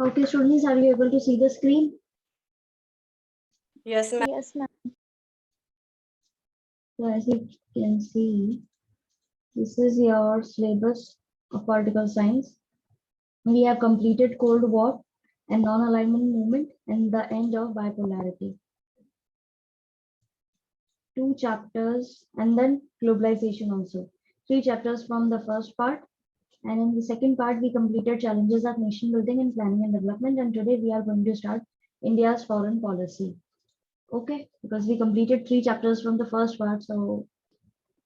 Okay, students, are you able to see the screen? Yes, ma'am. Yes, ma'am. So as you can see, this is your syllabus of political science. We have completed Cold War and non-alignment movement and the end of bipolarity. 2 chapters and then globalization also. 3 chapters from the first part. And in the second part, we completed challenges of nation building and planning and development. And today we are going to start India's foreign policy. Okay, because we completed 3 chapters from the first part, so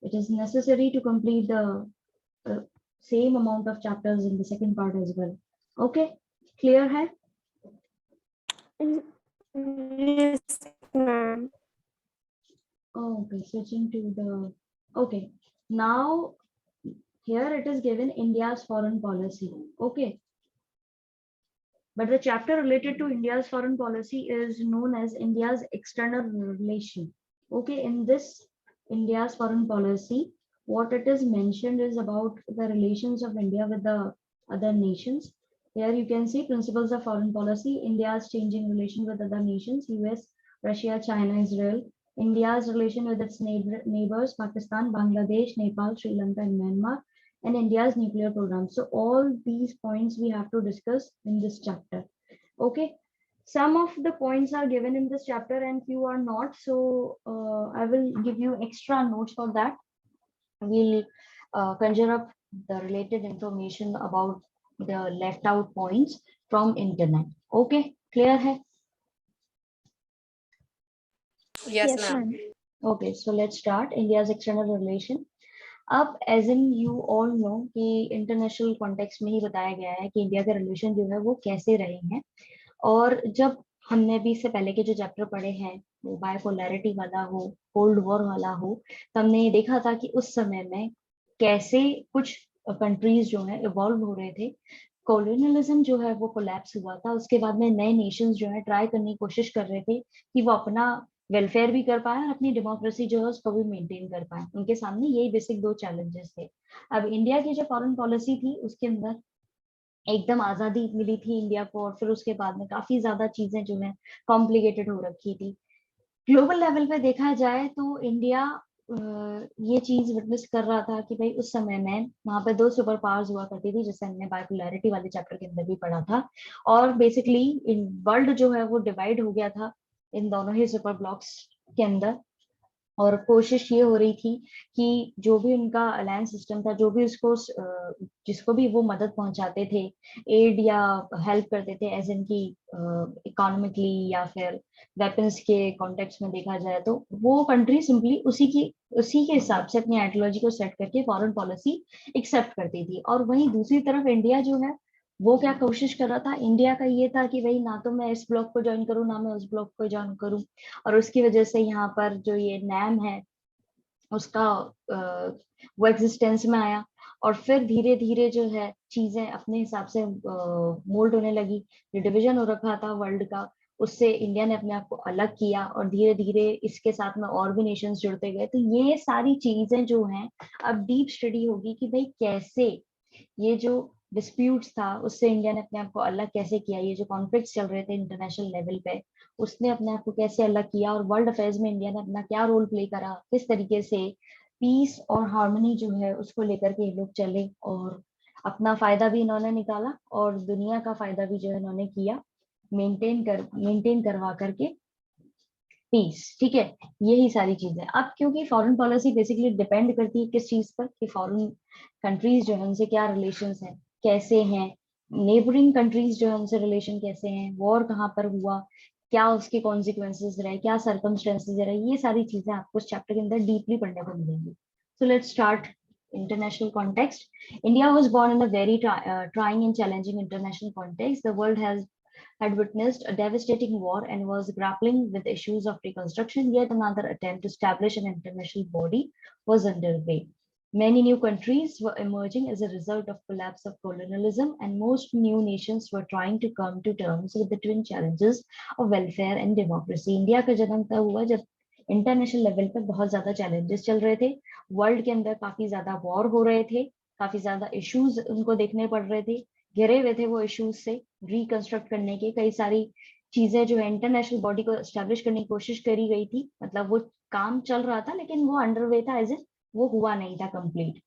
it is necessary to complete the same amount of chapters in the second part as well. Okay, clear hai? Yes, ma'am. Okay, switching to the, okay, now here it is given India's foreign policy. Okay, but the chapter related to India's foreign policy is known as India's external relation. Okay, in this India's foreign policy, what it is mentioned is about the relations of India with the other nations. Here you can see principles of foreign policy, India's changing relation with other nations, US, Russia, China, Israel, India's relation with its neighbors, Pakistan, Bangladesh, Nepal, Sri Lanka, and Myanmar, and India's nuclear program. So all these points we have to discuss in this chapter. Okay, some of the points are given in this chapter and few are not. So I will give you extra notes for that. We'll conjure up the related information about the left out points from internet. Okay, clear hai? Yes, Yes, ma'am. ma'am. Okay, so let's start India's external relation. अब as in you all know कि international context में ही बताया गया है कि India के relation जो है वो कैसे रहे हैं। और जब हमने भी इससे पहले के जो चैप्टर पढ़े हैं, वो बायपोलैरिटी वाला हो, कोल्ड वॉर वाला हो, तो हमने ये देखा था कि उस समय में कैसे कुछ कंट्रीज जो है इवॉल्व हो रहे थे। कॉलोनियलिज्म जो है वो कोलैप्स हुआ था, उसके बाद में नए नेशंस जो है ट्राई करने की कोशिश कर रहे थे कि वो अपना वेलफेयर भी कर पाए और अपनी डेमोक्रेसी जो है उसको भी मेंटेन कर पाए। उनके सामने यही बेसिक 2 चैलेंजेस थे। अब इंडिया की जो फॉरेन पॉलिसी थी उसके अंदर एकदम आजादी मिली थी इंडिया को, और फिर उसके बाद में काफी ज्यादा चीजें जो है कॉम्प्लिकेटेड हो रखी थी। ग्लोबल लेवल पे देखा जाए तो इंडिया ये चीज विटनेस कर रहा था कि भाई उस समय में वहां पे 2 सुपर पावर्स हुआ करती थी, जिससे हमने बायपोलैरिटी वाले चैप्टर के अंदर भी पढ़ा था। और बेसिकली इन वर्ल्ड जो है वो डिवाइड हो गया था इन दोनों ही सुपर ब्लॉक्स के अंदर। और कोशिश ये हो रही थी कि जो भी उनका अलायंस सिस्टम था, जो भी उसको जिसको भी वो मदद पहुंचाते थे, एड या हेल्प करते थे, एज इनकी इकोनॉमिकली या फिर वेपन्स के कॉन्टेक्स्ट में देखा जाए, तो वो कंट्री सिंपली उसी के हिसाब से अपनी आइडियोलॉजी को सेट करके फॉरेन पॉलिसी एक्सेप्ट करती थी। और वहीं दूसरी तरफ इंडिया जो है वो क्या कोशिश कर रहा था, इंडिया का ये था कि भाई ना तो मैं इस ब्लॉक को ज्वाइन करूं, ना मैं उस ब्लॉक को ज्वाइन करूं। और उसकी वजह से यहाँ पर जो ये नैम है उसका वो एग्जिस्टेंस में आया। और फिर धीरे धीरे जो है चीजें अपने हिसाब से मोल्ड होने लगी। जो डिवीजन हो रखा था वर्ल्ड का, उससे इंडिया ने अपने आप को अलग किया और धीरे धीरे इसके साथ में और भी नेशंस जुड़ते गए। तो ये सारी चीजें जो हैं अब डीप स्टडी होगी कि भाई कैसे ये जो डिस्प्यूट्स था उससे इंडिया ने अपने आप को अलग कैसे किया, ये जो कॉन्फ्लिक्ट्स चल रहे थे इंटरनेशनल लेवल पे उसने अपने आप को कैसे अलग किया, और वर्ल्ड अफेयर्स में इंडिया ने अपना क्या रोल प्ले करा, किस तरीके से पीस और हार्मनी जो है उसको लेकर के ये लोग चले, और अपना फायदा भी इन्होंने निकाला और दुनिया का फायदा भी जो है इन्होंने किया, मेंटेन करवा करके पीस। ठीक है, यही सारी चीजें। अब क्योंकि फॉरेन पॉलिसी बेसिकली डिपेंड करती है किस चीज पर, कि फॉरेन कंट्रीज जो है उनसे क्या रिलेशंस हैं, कैसे हैं, नेबरिंग कंट्रीज जो है उनसे रिलेशन कैसे हैं, वॉर कहाँ पर हुआ, क्या उसके कॉन्सिक्वेंसेस रहे, क्या सर्कमस्टेंसेस रहे, ये सारी चीजें आपको इस चैप्टर के अंदर डीपली पढ़ने को मिलेंगी। So let's start international context. India was born in a very trying and challenging international context. The world had witnessed a devastating war and was grappling with issues of reconstruction. Yet another attempt to establish an international body was underway. Many new countries were emerging as a result of collapse of colonialism, and most new nations were trying to come to terms with the twin challenges of welfare and democracy. India का जन्म तब हुआ जब international level पे बहुत ज्यादा challenges चल रहे थे, वर्ल्ड के अंदर काफी ज्यादा वॉर हो रहे थे, काफी ज्यादा इश्यूज उनको देखने पड़ रहे थे, घिरे हुए थे वो इश्यूज से रिकंस्ट्रक्ट करने के। कई सारी चीजें जो है इंटरनेशनल बॉडी को एस्टेब्लिश करने की कोशिश करी गई थी, मतलब वो काम चल रहा था लेकिन वो अंडरवे था, एज इन वो हुआ नहीं था कंप्लीट।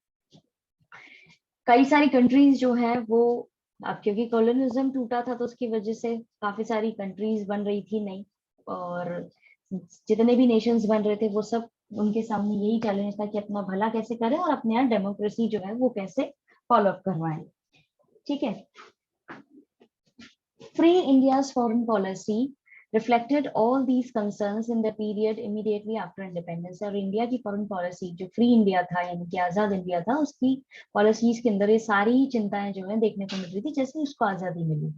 कई सारी कंट्रीज जो है वो, अब क्योंकि कॉलोनिज्म टूटा था तो उसकी वजह से काफी सारी कंट्रीज बन रही थी नई, और जितने भी नेशंस बन रहे थे वो सब, उनके सामने यही चैलेंज था कि अपना भला कैसे करें और अपने यहाँ डेमोक्रेसी जो है वो कैसे फॉलो अप करवाएं। ठीक है। Free India's foreign policy reflected all these concerns in the period immediately after independence। और इंडिया की फॉरेन पॉलिसी जो फ्री इंडिया था यानी कि आजाद इंडिया था, उसकी पॉलिसीज के अंदर ये सारी चिंताएं जो है देखने को मिल रही थी जैसे उसको आजादी मिली।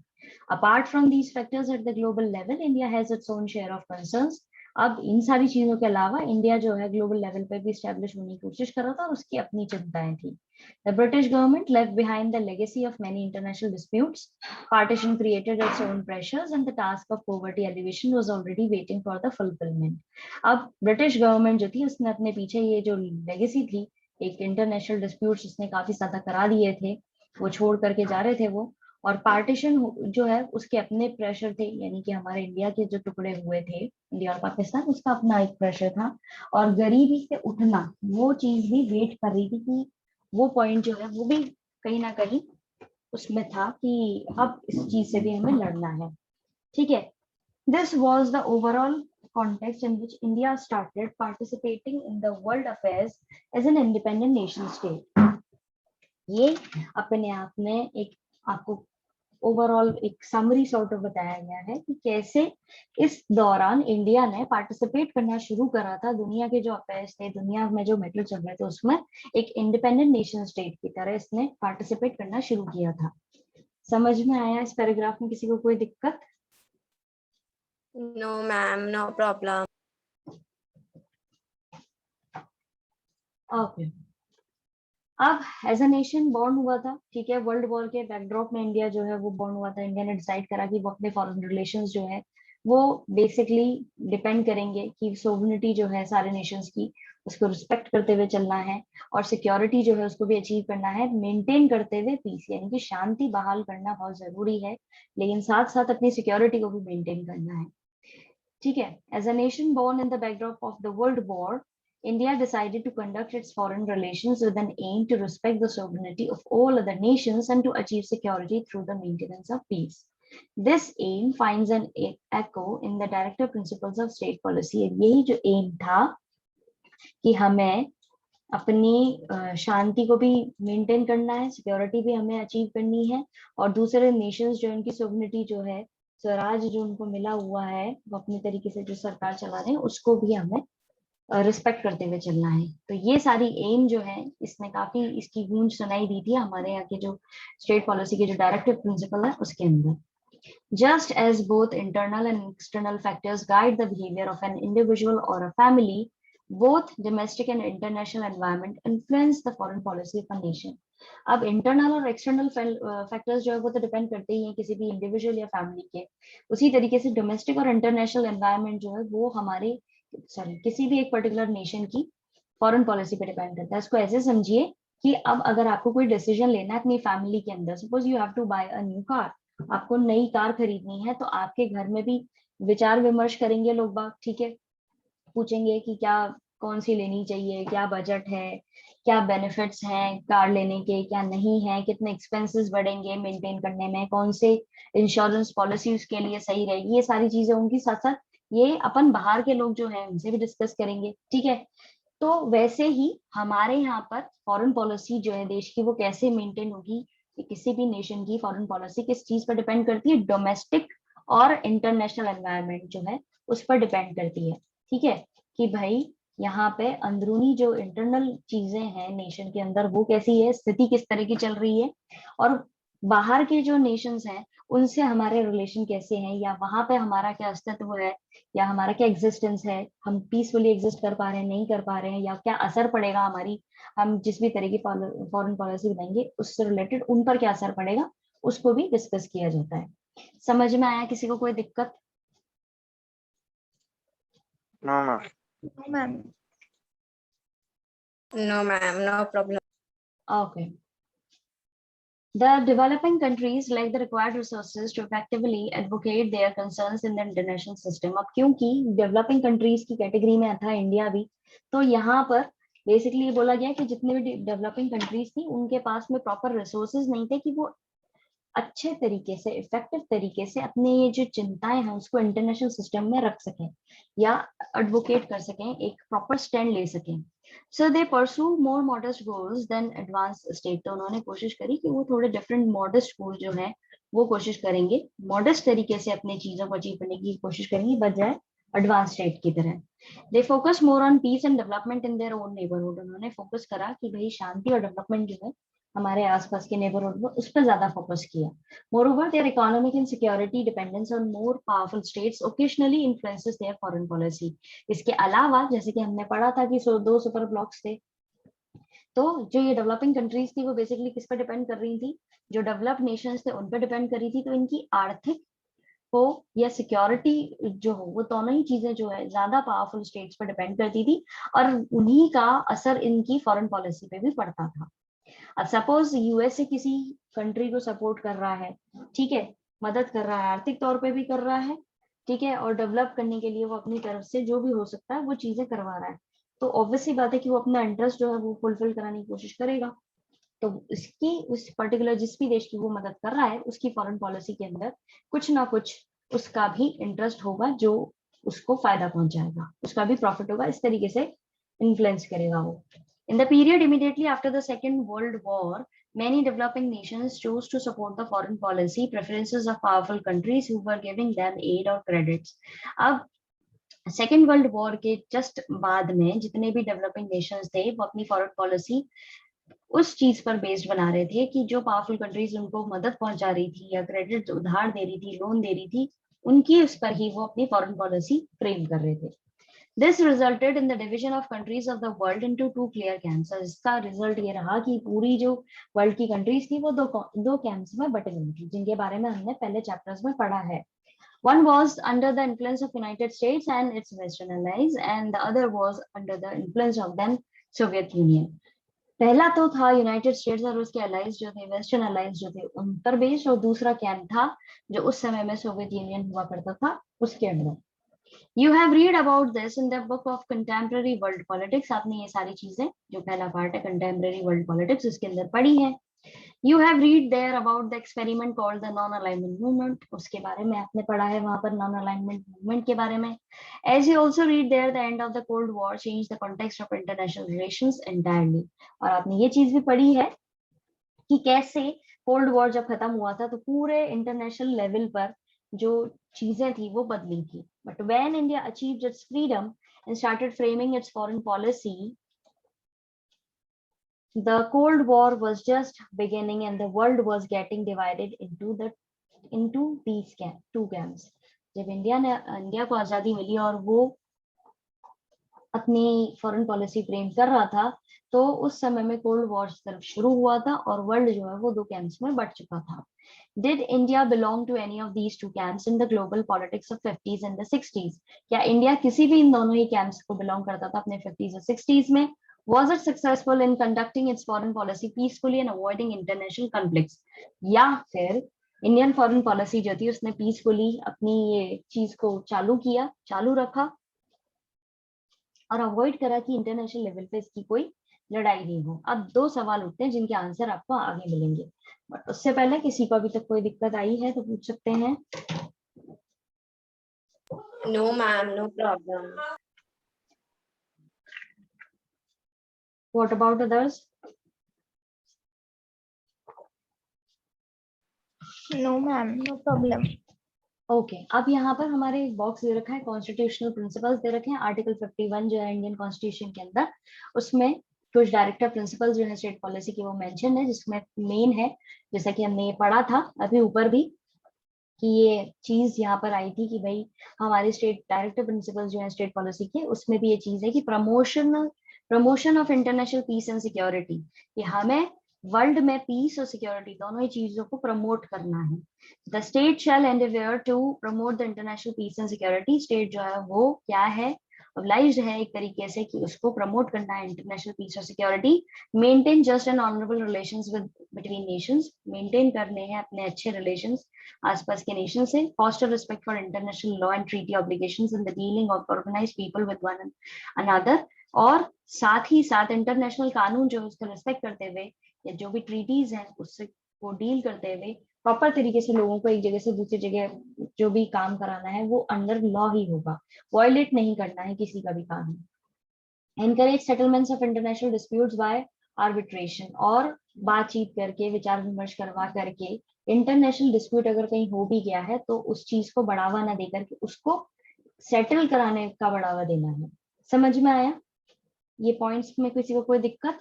Apart from these factors at the global level, India has its own share of concerns। अब इन सारी चीजों के अलावा इंडिया जो है ग्लोबल लेवल पे भी स्टैब्लिश होने की कोशिश कर रहा था और उसकी अपनी चिंताएं थी। The British government left behind the legacy of many international disputes. Partition created its own pressures and the task of poverty alleviation was already waiting for the fulfillment। अब ब्रिटिश गवर्नमेंट जो थी उसने अपने पीछे ये जो लेगेसी थी, एक इंटरनेशनल डिस्प्यूट्स उसने काफी ज्यादा करा दिए थे, वो छोड़ करके जा रहे थे वो, और पार्टीशन जो है उसके अपने प्रेशर थे, यानी कि हमारे इंडिया के जो टुकड़े हुए थे इंडिया और पाकिस्तान, उसका अपना एक प्रेशर था। और गरीबी से उठना वो चीज भी वेट कर रही थी कि वो पॉइंट जो है वो भी कहीं ना कहीं उसमें था कि अब इस चीज से भी हमें लड़ना है। ठीक है। This was the overall context in which India started participating in the world affairs as an independent nation state। ये अपने आप में एक आपको ओवरऑल एक समरी सॉर्ट ऑफ बताया गया है कि कैसे इस दौरान इंडिया ने पार्टिसिपेट करना शुरू करा था दुनिया के जो अफेयर्स थे, दुनिया में जो मैटर चल रहे थे उसमें एक इंडिपेंडेंट नेशन स्टेट की तरह इसने पार्टिसिपेट करना शुरू किया था। समझ में आया इस पैराग्राफ में किसी को कोई दिक्कत? No, ma'am, no problem. Okay. अब एज अ नेशन बॉर्न हुआ था, ठीक है, वर्ल्ड वॉर के बैकड्रॉप में इंडिया जो है वो बॉर्न हुआ था। इंडिया ने डिसाइड करा कि वो अपने फॉरेन रिलेशंस जो है वो बेसिकली डिपेंड करेंगे कि सोवरेनिटी जो है सारे नेशंस की उसको रिस्पेक्ट करते हुए चलना है, और सिक्योरिटी जो है उसको भी अचीव करना है, मेंटेन करते हुए पीस यानी कि शांति बहाल करना बहुत जरूरी है, लेकिन साथ साथ अपनी सिक्योरिटी को भी मेंटेन करना है। ठीक है। As a nation born in the backdrop of the World War, India decided to conduct its foreign relations with an aim to respect the sovereignty of all other nations and to achieve security through the maintenance of peace. This aim finds an echo in the directive principles of state policy। यही जो aim था कि हमें अपनी शांति को भी maintain करना है, सिक्योरिटी भी हमें अचीव करनी है, और दूसरे नेशंस जो इनकी सोवरेनिटी जो है, स्वराज जो उनको मिला हुआ है, वो अपने तरीके से जो सरकार चला रहे हैं उसको भी हमें रिस्पेक्ट करते हुए चलना है। तो ये सारी एम जो है इसने काफी इसकी गूंज सुनाई दी थी हमारे यहाँ के जो स्टेट पॉलिसी के जो डायरेक्टिव प्रिंसिपल है उसके अंदर। Just as both internal and external factors guide the behavior of an individual or a family, both domestic and international environment influence the foreign policy of a nation। अब internal और external factors जो है वो तो depend करते ही हैं किसी भी इंडिविजुअल या फैमिली के, उसी तरीके से डोमेस्टिक और इंटरनेशनल एनवायरनमेंट जो है वो हमारे सॉरी किसी भी एक पर्टिकुलर नेशन की फॉरेन पॉलिसी पे डिपेंड करता है। इसको ऐसे समझिए कि अब अगर आपको कोई डिसीजन लेना है अपनी फैमिली के अंदर, suppose you have to buy a new car, आपको नई कार खरीदनी है, तो आपके घर में भी विचार विमर्श करेंगे लोग बाग, ठीक है, पूछेंगे कि क्या कौन सी लेनी चाहिए, क्या बजट है, क्या बेनिफिट्स हैं कार लेने के, क्या नहीं है, कितने एक्सपेंसेस बढ़ेंगे मेंटेन करने में, कौन से इंश्योरेंस पॉलिसी उसके लिए सही रहेगी, ये सारी चीजें होंगी। साथ साथ ये अपन बाहर के लोग जो हैं उनसे भी डिस्कस करेंगे। ठीक है। तो वैसे ही हमारे यहाँ पर फॉरेन पॉलिसी जो है देश की वो कैसे मेंटेन होगी, कि किसी भी नेशन की फॉरेन पॉलिसी किस चीज पर डिपेंड करती है, डोमेस्टिक और इंटरनेशनल एनवायरनमेंट जो है उस पर डिपेंड करती है। ठीक है। कि भाई यहाँ पे अंदरूनी जो इंटरनल चीजें हैं नेशन के अंदर वो कैसी है, स्थिति किस तरह की चल रही है, और बाहर के जो नेशंस हैं उनसे हमारे रिलेशन कैसे हैं, या वहां पे हमारा क्या अस्तित्व है, या हमारा क्या एग्जिस्टेंस है, हम पीसफुली एग्जिस्ट कर पा रहे हैं नहीं कर पा रहे हैं, या क्या असर पड़ेगा हमारी, हम जिस भी तरह की फॉरेन पॉलिसी बनाएंगे उससे रिलेटेड उन पर क्या असर पड़ेगा, उसको भी डिस्कस किया जाता है। समझ में आया किसी को कोई दिक्कत? No, no. No, ma'am. No, ma'am, no problem. Okay. The developing countries lack the required resources to effectively advocate their concerns in the international system. अब क्योंकि डेवलपिंग कंट्रीज की कैटेगरी में था इंडिया भी, तो यहाँ पर बेसिकली बोला गया कि जितने भी डेवलपिंग कंट्रीज थी उनके पास में प्रॉपर रिसोर्सेज नहीं थे कि वो अच्छे तरीके से इफेक्टिव तरीके से अपने ये जो चिंताएं हैं उसको इंटरनेशनल सिस्टम में रख सकें या एडवोकेट कर सकें, एक प्रॉपर स्टैंड ले सकें. So they pursue more modest goals than advance state. तो उन्होंने कोशिश करी कि वो थोड़े डिफरेंट मॉडेस्ट गोल जो है वो कोशिश करेंगे, मॉडेस्ट तरीके से अपने चीजों को अचीव करने की कोशिश करेंगे बजाय एडवांस स्टेट की तरह. They focus more on peace and development in their own neighbourhood. उन्होंने फोकस करा कि भाई शांति और डेवलपमेंट जो है हमारे आसपास के नेबरहुड में उस पर ज्यादा फोकस किया. Moreover, their economic and security dependence on more powerful states occasionally influences their foreign policy. इसके अलावा जैसे कि हमने पढ़ा था कि दो सुपर ब्लॉक्स थे, तो जो ये डेवलपिंग कंट्रीज थी वो बेसिकली किस पर डिपेंड कर रही थी, जो डेवलप्ड नेशंस थे उन पर डिपेंड कर रही थी. तो इनकी आर्थिक हो या सिक्योरिटी जो हो, वो दोनों ही चीजें जो है ज्यादा पावरफुल स्टेट्स पर डिपेंड करती थी और उन्हीं का असर इनकी फॉरेन पॉलिसी पे भी पड़ता था. अब सपोज यूएसए किसी कंट्री को सपोर्ट कर रहा है, ठीक है, मदद कर रहा है, आर्थिक तौर पे भी कर रहा है, ठीक है, और डेवलप करने के लिए वो अपनी तरफ से जो भी हो सकता है वो चीजें करवा रहा है, तो ऑब्वियसली बात है कि वो अपना इंटरेस्ट जो है वो फुलफिल कराने की कोशिश करेगा. तो इसकी उस पर्टिकुलर जिस भी देश की वो मदद कर रहा है उसकी फॉरेन पॉलिसी के अंदर कुछ ना कुछ उसका भी इंटरेस्ट होगा जो उसको फायदा पहुंचाएगा, उसका भी प्रॉफिट होगा, इस तरीके से इन्फ्लुएंस करेगा वो. In the period immediately after the Second World War, many developing nations chose to support the foreign policy preferences of powerful countries who were giving them aid or credits. अब second world war के just बाद में जितने भी developing Nations थे वो अपनी foreign policy उस चीज पर बेस्ड बना रहे थे कि जो पावरफुल कंट्रीज उनको मदद पहुंचा रही थी या क्रेडिट उधार दे रही थी, लोन दे रही थी, उनकी उस पर ही वो अपनी फॉरेन पॉलिसी फ्रेम कर रहे थे. This resulted in the division of countries of the world into two clear camps. इसका रिजल्ट ये रहा कि पूरी जो वर्ल्ड की कंट्रीज थी वो दो कैंप्स में बट गई थी, जिनके बारे में हमने पहले चैप्टर्स में पढ़ा है. One was under the influence of United States and its Western allies, and the other was under the influence of then Soviet Union. पहला तो था यूनाइटेड स्टेट्स और उसके अलाइज जो थे, वेस्टर्न अलाइज जो थे उन पर बेस्ड, और दूसरा कैंप था जो उस समय में सोवियत यूनियन हुआ करता था उसके अंदर. You have read about this in the book of Contemporary World Politics. आपने ये सारी चीजें जो पहला पार्ट है Contemporary World Politics उसके अंदर पढ़ी है. You have read there about the experiment called the non-alignment movement. उसके बारे में आपने पढ़ा है वहां पर non-alignment movement के बारे में. As you also read there, the end of the Cold War changed the context of international relations entirely. और आपने ये चीज भी पढ़ी है कि कैसे कोल्ड वॉर जब खत्म हुआ था तो पूरे इंटरनेशनल लेवल पर जो चीजें थी वो बदली थी. But when India achieved it's freedom and started framing it's foreign policy, the cold war was just beginning and the world was getting divided into these two camps. जब इंडिया को आजादी मिली और वो अपनी फॉरेन पॉलिसी फ्रेम कर रहा था तो उस समय में कोल्ड वॉर सिर्फ शुरू हुआ था और वर्ल्ड जो है वो दो कैंप्स में बट चुका था. Did India belong to any of these two camps in the global politics of 50s and the 60s? क्या इंडिया किसी भी इन दोनों ही कैंप्स को बिलोंग करता था अपने 50s और 60s में? Was it successful in conducting its foreign policy peacefully and avoiding international conflicts? या फिर इंडियन फॉरेन पॉलिसी जो थी उसने पीसफुली अपनी ये चीज को चालू रखा और अवॉइड करा कि इंटरनेशनल लेवल पे इसकी कोई लड़ाई नहीं हो. अब दो सवाल उठते हैं जिनके आंसर आपको आगे मिलेंगे, बट उससे पहले किसी को अभी तक कोई दिक्कत आई है तो पूछ सकते हैं. No, ma'am, no problem. What about others? No, ma'am, no problem. Okay अब यहाँ पर हमारे एक बॉक्स दे रखा है, कॉन्स्टिट्यूशनल प्रिंसिपल्स दे रखे हैं. आर्टिकल 51 जो है इंडियन कॉन्स्टिट्यूशन के अंदर, उसमें कुछ डायरेक्टर प्रिंसिपल्स जो है स्टेट पॉलिसी की वो मेंशन है, जिसमें मेन है जैसा कि हमने ये पढ़ा था अभी ऊपर भी कि ये चीज यहाँ पर आई थी कि भाई हमारी स्टेट डायरेक्टर प्रिंसिपल्स जो है स्टेट पॉलिसी के, उसमें भी ये चीज है कि promotion of international peace and security, कि हमें वर्ल्ड में पीस और सिक्योरिटी दोनों ही चीजों को प्रमोट करना है. The state shall endeavour to promote the international peace and security. State जो है वो क्या है, ऑब्लाइज्ड है एक तरीके से कि उसको प्रमोट करना है इंटरनेशनल पीस और security, maintain just and honourable relations with between nations, maintain करने हैं अपने अच्छे रिलेशंस आसपास के नेशन से, foster respect for international law and treaty obligations in the dealing of organised people with one another, और साथ ही साथ इंटरनेशनल कानून जो है उसको रिस्पेक्ट करते हुए या जो भी ट्रीटीज हैं उससे को डील करते हुए प्रॉपर तरीके से लोगों को एक जगह से दूसरी जगह जो भी काम कराना है वो अंडर लॉ ही होगा, वायलेट नहीं करना है किसी का भी कानून। Encourage settlements of international disputes by arbitration, और बातचीत करके विचार विमर्श करवा करके इंटरनेशनल डिस्प्यूट अगर कहीं हो भी गया है तो उस चीज को बढ़ावा ना देकर के उसको सेटल कराने का बढ़ावा देना है। समझ में आया ये पॉइंट्स में? किसी को कोई दिक्कत?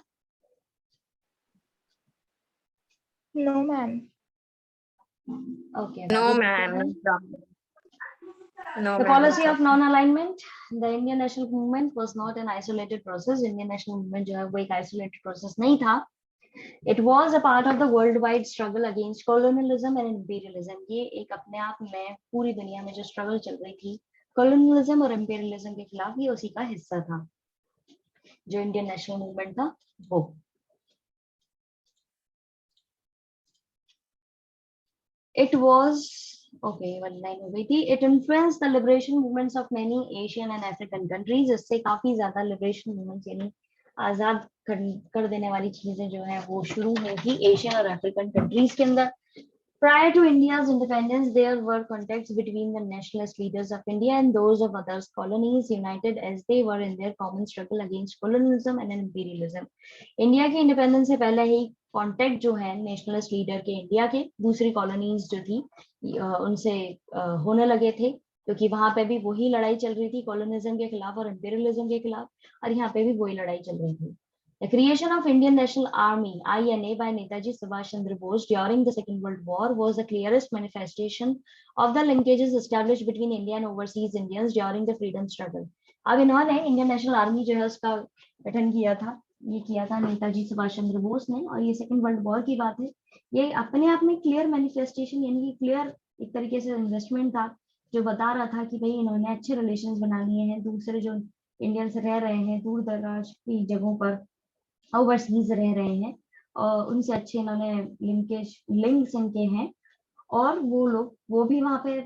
No, ma'am. Okay, No, very ma'am. No good. problem. No, The ma'am. No policy of problem. non-alignment, the Indian national movement was not an isolated process. Indian national movement जो है वो एक isolated process नहीं था. It was a part of the worldwide struggle against colonialism and imperialism. ये एक अपने आप में पूरी दुनिया में जो struggle चल रही थी colonialism और imperialism के खिलाफ, ये उसी का हिस्सा था जो इंडियन नेशनल मूवमेंट था वो। It was okay, one line हो गई थी। It influenced the liberation movements of many Asian and African countries. इससे काफी ज्यादा liberation movements यानी आजाद कर देने वाली चीजें जो है वो शुरू हुई थी एशियन और अफ्रीकन कंट्रीज के अंदर। Prior to India's independence, there were contacts between the nationalist leaders of India and those of other colonies, united as they were in their common struggle against colonialism and imperialism. India के independence से पहले ही contact जो है nationalist leader के India के दूसरी colonies जो थी उनसे होने लगे थे, क्योंकि वहां पे भी वही लड़ाई चल रही थी कॉलोनिज्म के खिलाफ और इंपीरियलिज्म के खिलाफ, और यहाँ पे भी वही लड़ाई चल रही थी। The creation of Indian National Army (INA) by Netaji Subhash Chandra Bose during the Second World War was the clearest manifestation of the linkages established between India and overseas Indians during the freedom struggle. अब इन्होंने Indian national army जो है उसका गठन किया था, ये किया था नेताजी सुभाष चंद्र बोस ने, और ये सेकेंड वर्ल्ड वॉर की बात है। ये अपने आप में क्लियर मैनिफेस्टेशन यानी कि क्लियर एक तरीके से इन्वेस्टमेंट था जो बता रहा था कि भाई इन्होंने अच्छे रिलेशंस बना लिए हैं दूसरे जो इंडियंस रह रहे हैं दूर दराज की जगहों पर, ओवरसीज रह रहे हैं, और उनसे अच्छे इन्होंने लिंक्स इनके हैं, और वो लोग वो भी वहां पे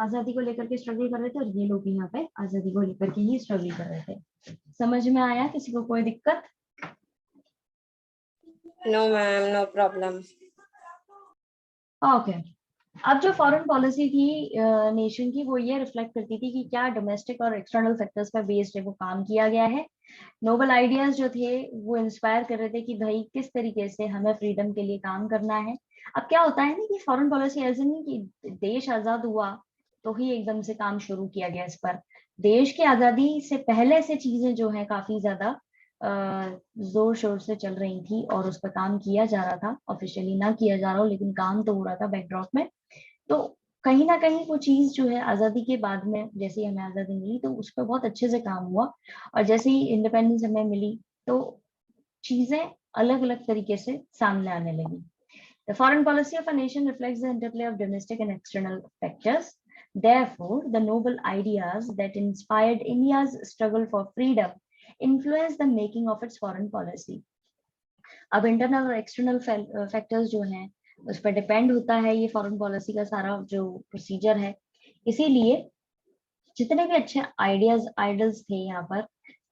आजादी को लेकर के स्ट्रगल कर रहे थे और ये लोग भी यहाँ पे आजादी को लेकर के ही स्ट्रगल कर रहे थे। समझ में आया? किसी को कोई दिक्कत? No, ma'am. No problem. Okay. अब जो फॉरेन पॉलिसी थी नेशन की वो ये रिफ्लेक्ट करती थी कि क्या डोमेस्टिक और एक्सटर्नल फैक्टर्स पर बेस्ड है वो काम किया गया है। नोबल आइडियाज जो थे वो इंस्पायर कर रहे थे कि भाई किस तरीके से हमें फ्रीडम के लिए काम करना है। अब क्या होता है ना कि फॉरेन पॉलिसी ऐसे नहीं कि देश आजाद हुआ तो ही एकदम से काम शुरू किया गया इस पर। देश की आजादी से पहले से चीजें जो है काफी ज्यादा जोर शोर से चल रही थी और उस पर काम किया जा रहा था, ऑफिशियली ना किया जा रहा हो लेकिन काम तो हो रहा था बैकड्रॉप में। तो कहीं ना कहीं वो चीज जो है आजादी के बाद में जैसे ही हमें आजादी मिली तो उस पर बहुत अच्छे से काम हुआ, और जैसे ही इंडिपेंडेंस हमें मिली तो चीजें अलग अलग तरीके से सामने आने लगी। The foreign policy of a nation reflects the interplay of domestic and external factors. Therefore, the noble ideas that inspired India's struggle for freedom influenced the making of its foreign policy. अब internal और external factors जो हैं उस पर depend होता है ये foreign policy का सारा जो प्रोसीजर है। इसीलिए जितने भी अच्छे आइडल्स थे यहाँ पर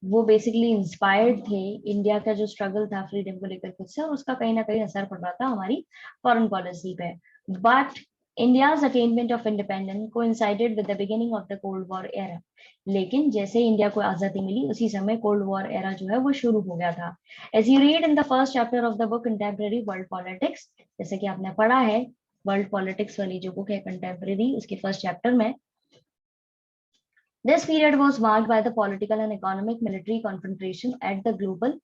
वो बेसिकली इंस्पायर्ड थे इंडिया का जो स्ट्रगल था फ्रीडम को लेकर खुद से, और उसका कहीं ना कहीं असर पड़ रहा था हमारी फॉरेन पॉलिसी पे। But India's attainment of independence coincided with the beginning of the cold war era. लेकिन जैसे इंडिया को आजादी मिली उसी समय कोल्ड वॉर एरा जो है वो शुरू हो गया था। As you read in the first chapter of the book contemporary world politics, जैसे कि आपने पढ़ा है वर्ल्ड पॉलिटिक्स वाली जो बुक है कंटेम्परेरी, उसके फर्स्ट चैप्टर में, this period was marked by the political and economic military confrontation at the global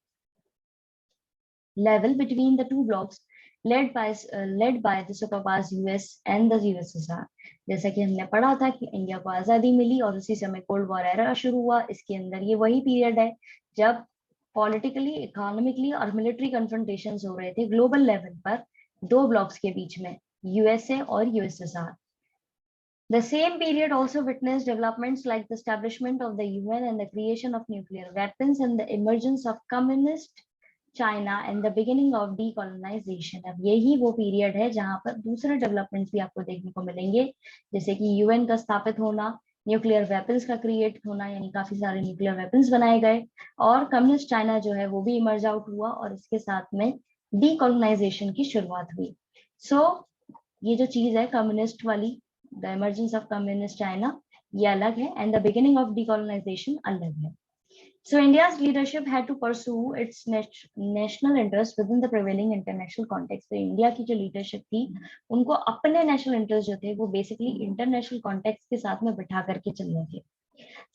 level between the two blocs led by the superpowers US and the USSR। जैसा कि हमने पढ़ा था कि India को आजादी मिली और उसी समय कोल्ड वॉर एरा शुरू हुआ। इसके अंदर ये वही पीरियड है जब पॉलिटिकली, इकोनॉमिकली और मिलिट्री कन्फ्रंटेशन हो रहे थे ग्लोबल लेवल पर दो ब्लॉक्स के बीच में, यूएसए और USSR. The same period also witnessed developments like the establishment of the UN and the creation of nuclear weapons and the emergence of communist China and the beginning of decolonization. अब यही वो period है जहां पर दूसरे developments भी आपको देखने को मिलेंगे, जैसे कि यूएन का स्थापित होना, न्यूक्लियर वेपन्स का क्रिएट होना, यानी काफी सारे न्यूक्लियर वेपन्स बनाए गए, और कम्युनिस्ट चाइना जो है वो भी इमर्ज आउट हुआ, और इसके साथ में डीकोलोनाइजेशन की शुरुआत हुई. सो ये जो चीज है कम्युनिस्ट वाली, the emergence of communist China, ये अलग है, and the beginning of decolonisation अलग है. So India's leadership had to pursue its national interest within the prevailing international context. तो इंडिया की जो लीडरशिप थी, उनको अपने नेशनल इंटरेस्ट जो थे वो बेसिकली इंटरनेशनल कॉन्टेक्स्ट के साथ में बिठा करके चलने थे.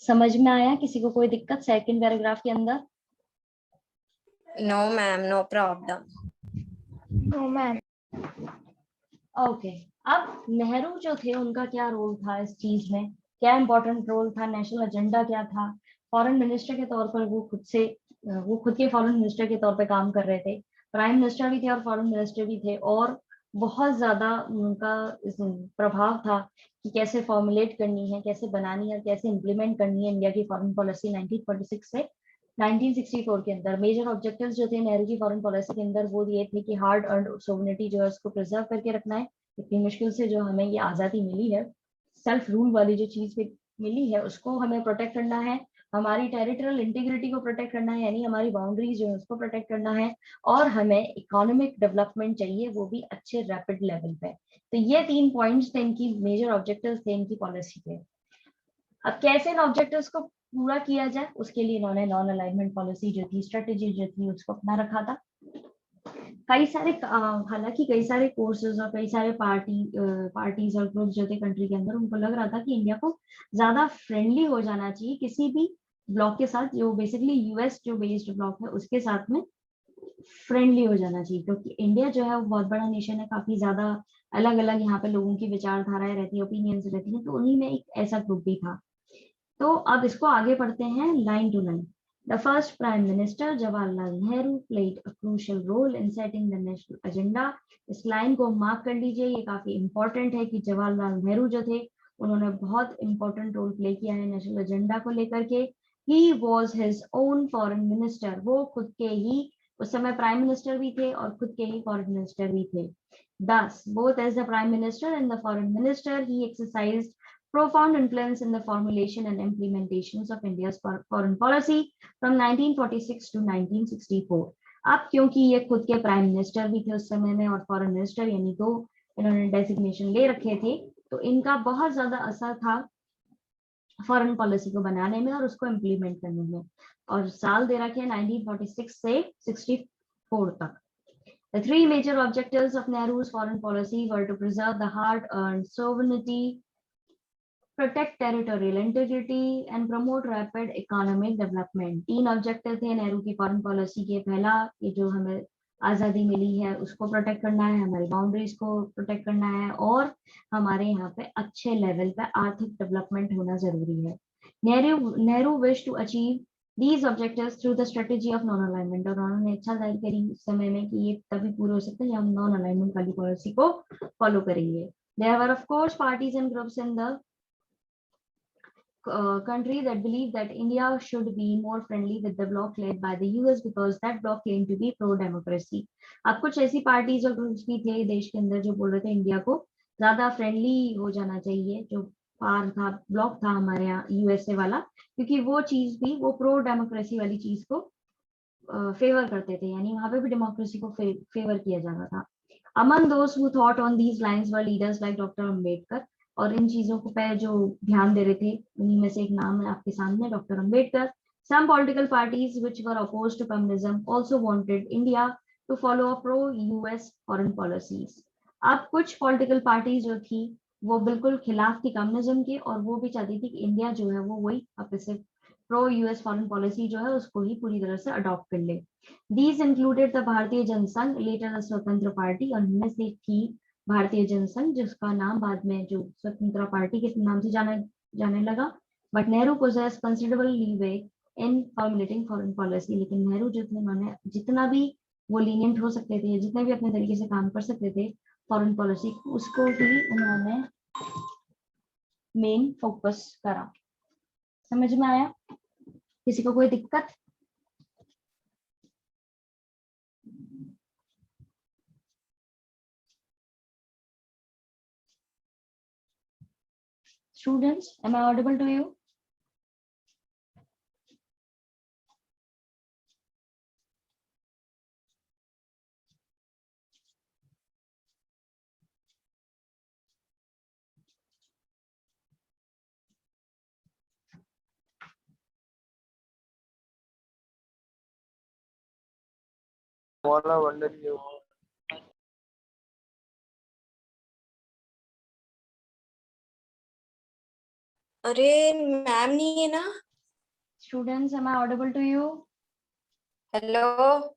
समझ में आया? किसी को कोई दिक्कत सेकंड पैराग्राफ के अंदर? No ma'am, no problem. No ma'am. Okay. अब नेहरू जो थे उनका क्या रोल था इस चीज में, क्या इंपॉर्टेंट रोल था, नेशनल एजेंडा क्या था? फॉरेन मिनिस्टर के तौर पर वो खुद के फॉरेन मिनिस्टर के तौर पे काम कर रहे थे, प्राइम मिनिस्टर भी थे और फॉरेन मिनिस्टर भी थे, और बहुत ज्यादा उनका प्रभाव था कि कैसे फॉर्मुलेट करनी है, कैसे बनानी है, कैसे इम्प्लीमेंट करनी है इंडिया की फॉरेन पॉलिसी 1946 से 1964 के अंदर. मेजर ऑब्जेक्टिव्स जो थे नेहरू की फॉरेन पॉलिसी के अंदर वो ये थे कि हार्ड अर्न्ड सोवरेनिटी जो है उसको प्रिजर्व करके रखना है. इतनी मुश्किल से जो हमें ये आज़ादी मिली है, सेल्फ रूल वाली जो चीज मिली है, उसको हमें प्रोटेक्ट करना है. हमारी टेरिटोरियल इंटीग्रिटी को प्रोटेक्ट करना है, यानी हमारी बाउंड्रीज जो है उसको प्रोटेक्ट करना है, और हमें इकोनॉमिक डेवलपमेंट चाहिए, वो भी अच्छे रैपिड लेवल पे. तो ये 3 पॉइंट्स थे इनकी, मेजर ऑब्जेक्टिव्स थे इनकी पॉलिसी के. अब कैसे इन ऑब्जेक्टिव्स को पूरा किया जाए, उसके लिए इन्होंने नॉन अलाइनमेंट पॉलिसी जो थी, स्ट्रेटेजी जो थी, उसको अपना रखा था. हालांकि कई सारे कोर्सेज और कई सारे पार्टीज और ग्रुप्स जो थे कंट्री के अंदर, उनको लग रहा था कि इंडिया को ज्यादा फ्रेंडली हो जाना चाहिए किसी भी ब्लॉक के साथ, जो बेसिकली यूएस जो बेस्ड ब्लॉक है उसके साथ में फ्रेंडली हो जाना चाहिए, क्योंकि इंडिया जो है वो बहुत बड़ा नेशन है, काफी ज्यादा अलग अलग यहाँ पे लोगों की विचारधाराएं रहती है, ओपिनियंस रहती है, तो उन्हीं में एक ऐसा ग्रुप भी था. तो अब इसको आगे पढ़ते हैं line to line. The first Prime Minister Jawaharlal Nehru played a crucial role in setting the national agenda. इस लाइन को मार्क कर लीजिए, ये काफी इंपॉर्टेंट है कि जवाहरलाल नेहरू जो थे उन्होंने बहुत इंपॉर्टेंट रोल प्ले किया है नेशनल एजेंडा को लेकर के. He was his own foreign minister. वो खुद के ही उस समय प्राइम मिनिस्टर भी थे और खुद के ही फॉरेन मिनिस्टर भी थे. Thus, both as the prime minister and the foreign minister, he exercised profound influence in the formulation and implementations of India's foreign policy from 1946 to 1964. अब क्योंकि ये खुद के प्राइम मिनिस्टर भी थे उस समय में और फॉरेन मिनिस्टर, यानी तो इन्होंने डेजिग्नेशन ले रखे थे, तो इनका बहुत ज्यादा असर था फॉरेन पॉलिसी को बनाने में और उसको इम्प्लीमेंट करने में. और साल दे रखे 1946 से 64 तक. The three major objectives of Nehru's foreign policy were to preserve the hard-earned sovereignty, protect territorial integrity and promote rapid economic development. 3 objective थे नेहरू की फॉरेन पॉलिसी के. पहला, ये जो हमें आजादी मिली है उसको प्रोटेक्ट करना है, हमारी बाउंड्रीज को प्रोटेक्ट करना है, और हमारे यहाँ पे अच्छे लेवल पे आर्थिक डेवलपमेंट होना जरूरी है. Nehru wish to achieve these objectives through the strategy of non alignment. और उन्होंने इच्छा जाहिर करी उस समय में कि ये तभी पूरे हो सकते हैं जब हम नॉन अलाइनमेंट वाली पॉलिसी को फॉलो करेंगे. There were of course parties and groups in the country that believed that India should be more friendly with the bloc led by the US because that bloc claimed to be pro-democracy. अब कुछ ऐसी parties और groups भी थे देश के अंदर जो बोल रहे थे इंडिया को ज्यादा फ्रेंडली हो जाना चाहिए, जो पार था, ब्लॉक था हमारे यहाँ यूएसए वाला, क्योंकि वो चीज भी, वो प्रो डेमोक्रेसी वाली चीज को फेवर करते थे, यानी वहां पे भी डेमोक्रेसी को फेवर किया जा रहा था. Among those who thought on these lines were leaders like Dr. Ambedkar. और इन चीजों को पे जो ध्यान दे रहे थे उन्हीं में से एक नाम है आपके सामने, doctor Ambedkar. Some political parties which were opposed to communism also wanted India to follow a pro-US foreign policies. अब कुछ पॉलिटिकल पार्टीज जो थी वो बिल्कुल खिलाफ थी कम्युनिज्म के, और वो भी चाहती थी कि इंडिया जो है वो वही opposite pro US foreign policy जो है उसको ही पूरी तरह से अडॉप्ट कर ले. These included the भारतीय जनसंघ, later the स्वतंत्र पार्टी, और इनमें से थी भारतीय जनसंघ, जिसका नाम बाद में जो स्वतंत्र पार्टी के नाम से जाने लगा. But Nehru possessed considerable leeway in formulating foreign policy. लेकिन नेहरू जो थे उन्होंने जितना भी वो लीनियंट हो सकते थे, जितने भी अपने तरीके से काम कर सकते थे फॉरेन पॉलिसी, उसको भी उन्होंने मेन फोकस करा। समझ में आया? किसी को कोई दिक्कत? Students, am I audible to you? अरे मैम नहीं है ना? Students, am I audible to you? Hello